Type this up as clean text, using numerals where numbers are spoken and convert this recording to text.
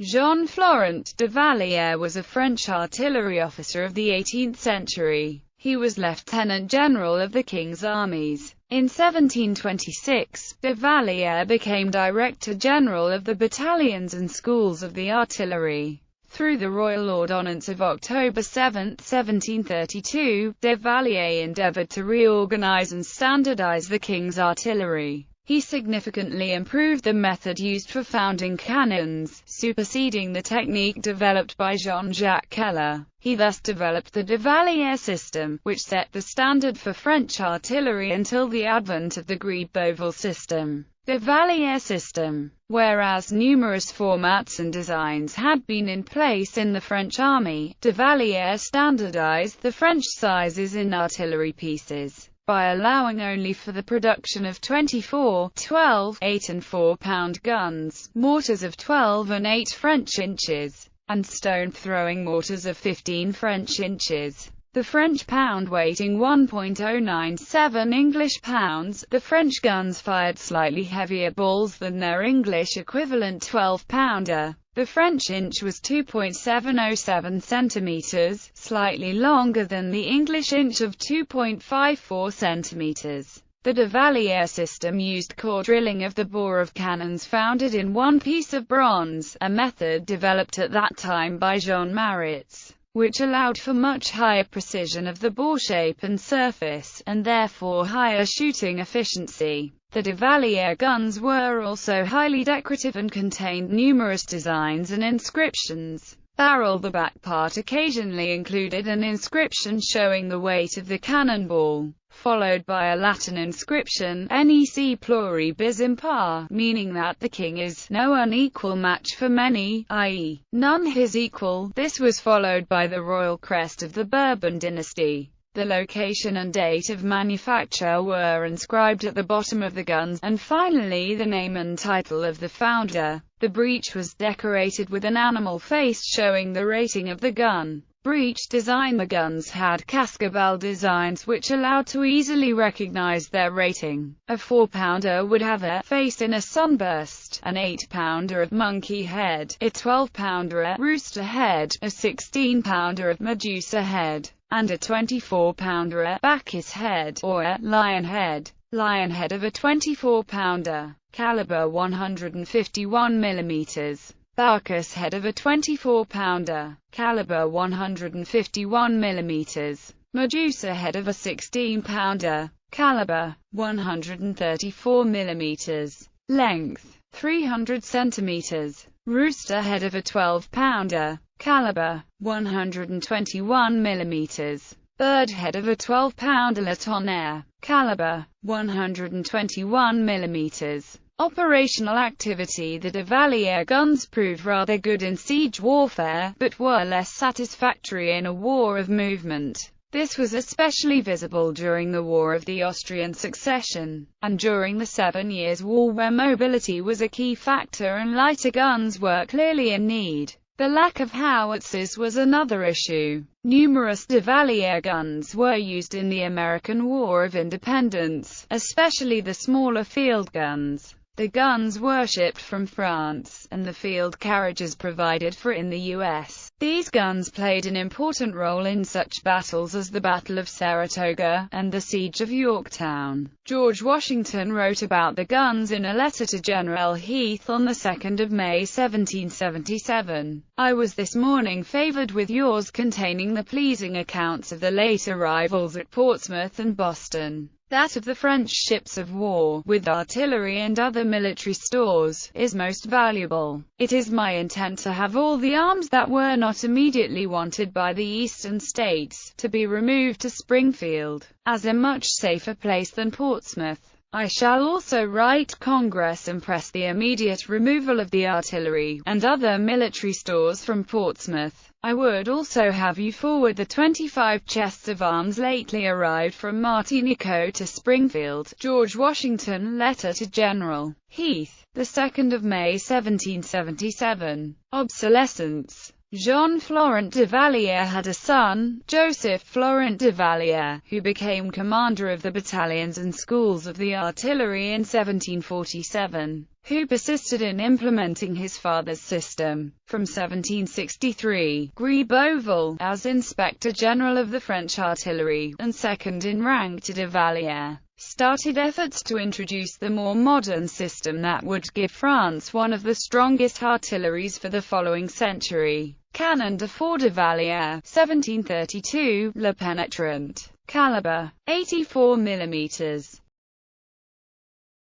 Jean-Florent de Vallière was a French artillery officer of the 18th century. He was lieutenant general of the King's armies. In 1726, de Vallière became director general of the battalions and schools of the artillery. Through the Royal Ordonnance of October 7, 1732, de Vallière endeavoured to reorganize and standardize the King's artillery. He significantly improved the method used for founding cannons, superseding the technique developed by Jean-Jacques Keller. He thus developed the de Vallière system, which set the standard for French artillery until the advent of the Gris-Beauvais system. De Vallière system. Whereas numerous formats and designs had been in place in the French army, de Vallière standardized the French sizes in artillery pieces by allowing only for the production of 24, 12, 8 and 4-pound guns, mortars of 12 and 8 French inches, and stone-throwing mortars of 15 French inches. The French pound weighting 1.097 English pounds, the French guns fired slightly heavier balls than their English equivalent 12-pounder. The French inch was 2.707 centimeters, slightly longer than the English inch of 2.54 centimeters. The de Vallière system used core drilling of the bore of cannons founded in one piece of bronze, a method developed at that time by Jean Maritz, which allowed for much higher precision of the bore shape and surface, and therefore higher shooting efficiency. The de Vallière guns were also highly decorative and contained numerous designs and inscriptions. Barrel. The back part occasionally included an inscription showing the weight of the cannonball, followed by a Latin inscription, Nec pluribus impar, meaning that the king is no unequal match for many, i.e., none his equal. This was followed by the royal crest of the Bourbon dynasty. The location and date of manufacture were inscribed at the bottom of the guns, and finally the name and title of the founder. The breech was decorated with an animal face showing the rating of the gun. Breech design. The guns had cascabel designs which allowed to easily recognize their rating. A 4-pounder would have a face in a sunburst, an 8-pounder a monkey head, a 12-pounder a rooster head, a 16-pounder a Medusa head, and a 24-pounder a Bacchus head, or a lion head. Lion head of a 24-pounder, caliber 151 mm. Bacchus head of a 24-pounder, caliber 151 mm. Medusa head of a 16-pounder, caliber 134 mm. Length 300 cm. Rooster head of a 12-pounder, caliber 121 mm. Bird head of a 12-pounder La Tonnerre, caliber 121 mm. Operational activity. The de Vallière guns proved rather good in siege warfare, but were less satisfactory in a war of movement. This was especially visible during the War of the Austrian Succession, and during the 7 Years' War, where mobility was a key factor and lighter guns were clearly in need. The lack of howitzers was another issue. Numerous de Vallière guns were used in the American War of Independence, especially the smaller field guns. The guns were shipped from France, and the field carriages provided for in the U.S. These guns played an important role in such battles as the Battle of Saratoga, and the Siege of Yorktown. George Washington wrote about the guns in a letter to General Heath on the 2nd of May 1777. I was this morning favoured with yours containing the pleasing accounts of the late arrivals at Portsmouth and Boston. That of the French ships of war, with artillery and other military stores, is most valuable. It is my intent to have all the arms that were not immediately wanted by the Eastern States, to be removed to Springfield, as a much safer place than Portsmouth. I shall also write Congress and press the immediate removal of the artillery, and other military stores from Portsmouth. I would also have you forward the 25 chests of arms lately arrived from Martinico to Springfield. George Washington, letter to General Heath, the 2nd of May 1777. Obsolescence. Jean-Florent de Vallière had a son, Joseph Florent de Vallière, who became commander of the battalions and schools of the artillery in 1747. who persisted in implementing his father's system. From 1763, Gribeauval, as Inspector General of the French artillery, and second in rank to de Vallière, started efforts to introduce the more modern system that would give France one of the strongest artilleries for the following century. Canon de Fort de Vallière, 1732, Le Pénétrant. Caliber, 84 mm.